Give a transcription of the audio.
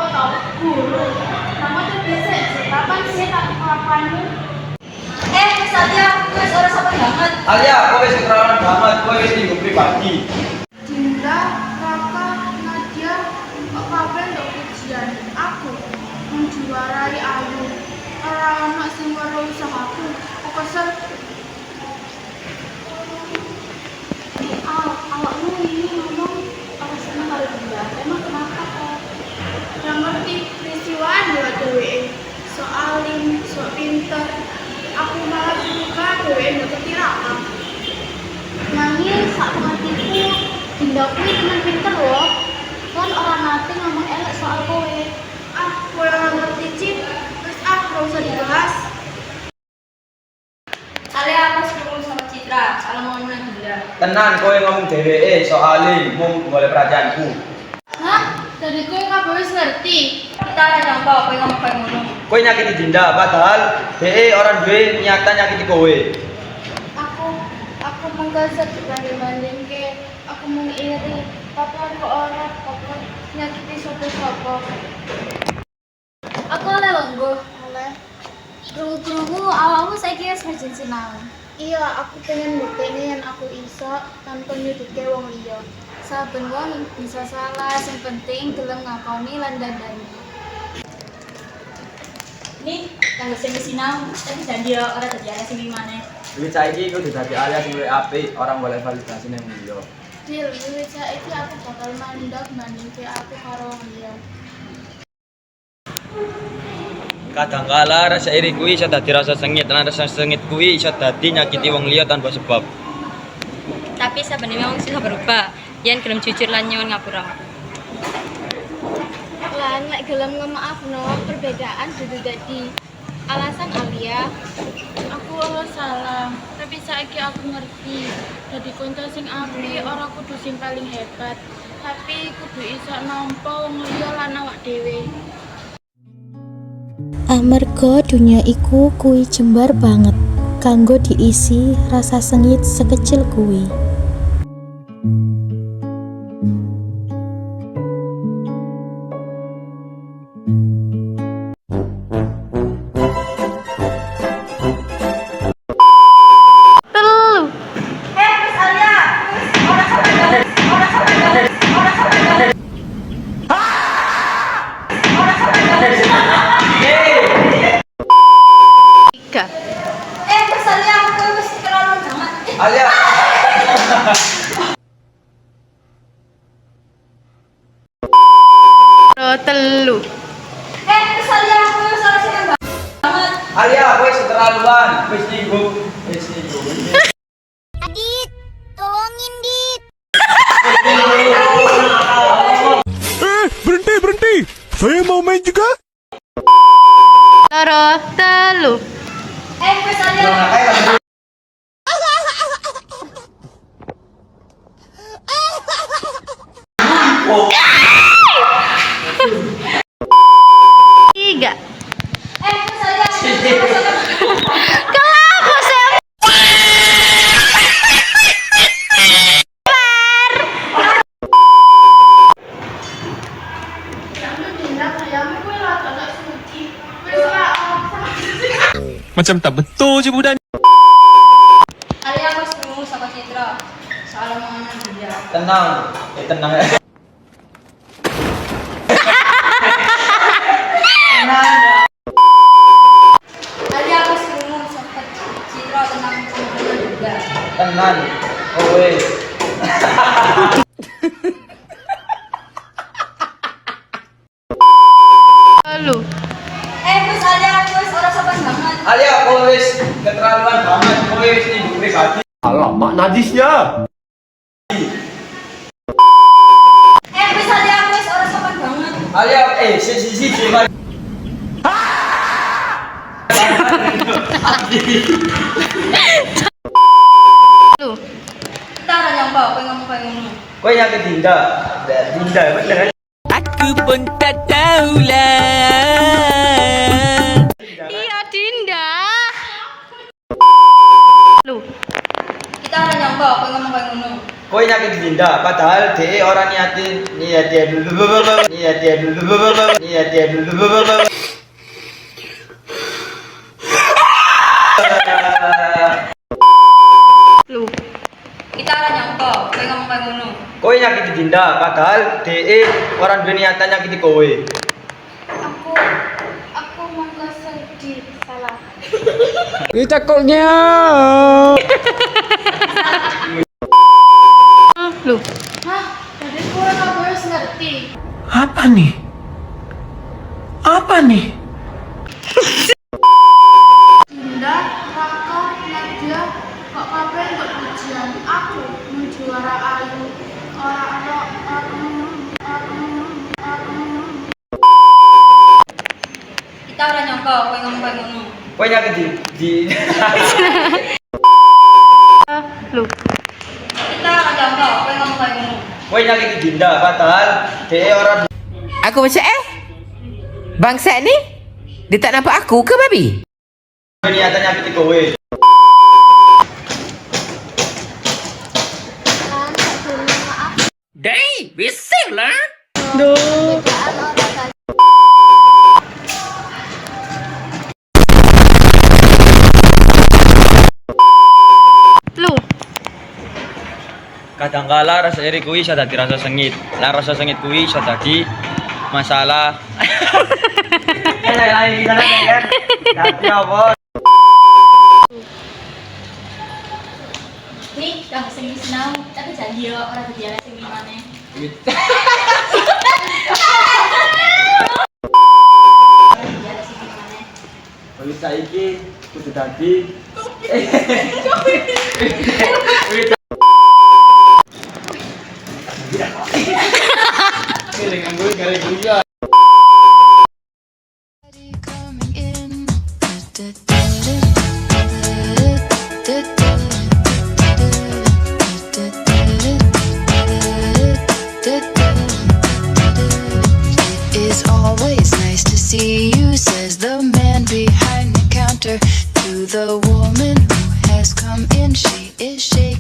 kok tau guru. Kamu tuh bisa kapan sih tak kelakuanmu? Wis Alia, wis ora sabar banget. Alia, kowe wis keterlaluan banget, kowe wis minggu pribadi. Dinda, Raka, Nadia, kok kabeh ndok ujian. Aku menjuarai Ayu. Ora ono sing weruh usahaku. Aku kesel. Awakmu ini ngomong apa seneng karo Dinda? Emang kenapa kok? Yang ngerti peristiwaan dua dheweke. Soalim, sok pinter. Aku malah suka dheweke ngerti Raka. Nangis sak hatiku, Dinda kuwi tenan pinter loh. Kan orang nate ngomong elek soal kowe. Kowe ora ngerti Cip. Terus ora usah dibahas. Alia aku seru sama Citra, salah ngomongnya Dinda. Tenan kowe ngomong dheweke soalé mung golek perajaanku. Hah? Dari kowe kabeh wis ngerti. Kita ora nyangka kowe ngomong kayak ngono. Kowe nyakiti Dinda padahal dhek ora duwe niatan nyakiti kowe. Aku menggeser dibanding ke aku mengiri. Papa kok ora papa nyakiti sopo-sopo. Aku oleh longgo. Oleh. Krungu-krungu awakmu saiki wis ngajin sinau. Iya, aku pengen buktinya yang aku iso tanpa nyuduke wong liya. Saben wong bisa salah, sing penting gelem ngakoni lan dandani. Nih, kanggo sing sinau, tapi janji ora dadi ana sing maneh. Duit saiki kudu dadi alias sing luwih apik, orang boleh validasi nang liya. Dil, wiwit saiki aku bakal mandek bandingke aku karo wong liya. Kadangkala rasa iri kuwi iso dadi rasa sengit, lan rasa sengit kuwi iso dadi nyakiti wong liya tanpa sebab. Tapi saben wong sing berubah, yen gelem jujur lan nyuwun ngapura. Lan nek gelem ngemaafno perbedaan dudu dadi alasan Alia. Aku ora salah, tapi saiki aku ngerti. Dadi kanca sing apik ora kudu sing paling hebat, tapi kudu iso nampa wong liya lan awak dhewe. Amarga dunia iku kuwi jembar banget kanggo diisi rasa sengit sekecil kuwi. Wis Alia, wis ora sabar. Tiga. Wis Alia, kowe wis keterlaluan banget. Alia. Telu. Wis Alia, kowe wis ora seneng banget. Alia, kowe wis keterlaluan, wis ninggu. Adit, tolongin Dit. Berhenti. Saya mau main juga. Loro, telu. Wis Alia. Tiga. Wis Alia. Kenapa sih? Macam tak betul je budak. Alia aku seru sama Citra. Soal omongan Dinda. Tenang ya. Alia aku seru sama Citra tentang omongan Dinda. Tenang. Kowe. Telu. Wis Alia, wis ora sabar banget. Alia, kowe wis keterlaluan banget, kowe wis minggu pribadi. Alamak najisnya. Wis Alia, wis ora sabar banget. Alia, si gimana? Telu. Kita ora nyangka kowe ngomong kayak ngono. Kowe nyakit Dinda. Dinda bener kan? Aku pun tak tahulah. Iya, Dinda. Lu. Kita ora nyangka kowe ngomong kayak ngono. Kowe nyakitin Dinda, padahal DE orang niatin Kita ora nyangka, kowe ngomong kayak ngono. Kowe nyakiti Dinda, padahal DE orang duwe niatan nyakiti kowe. Aku mangga sedih salah. Hah, tadi gue nggak harus ngerti. Apa nih? Apa nih? Dinda, Raka, Nadia, kok kabeh kok pujian aku menjuara ayu. Kita ora nyangka, kowe ngomong kayak ngono. Kowe nyakiti Kita ora nyangka, kowe ngomong kayak ngono. Kowe nyakiti Dinda, padahal DE orang Aku macam bangsa ni dia tak nampak aku ke babi? duwe niatan nyakiti kowe. Dai, bising lah. Kadangkala rasa iri kuwi iso dadi rasa sengit. Lah rasa sengit kuwi iso dadi masalah. Lain kita kan. Dadi apa? Nih, kamu sing sinau, tapi janji yo ora dadi arek sing maneh. Wis saiki kudu dadi It's always nice to see you, says the man behind the counter to the woman who has come in. She is shaking.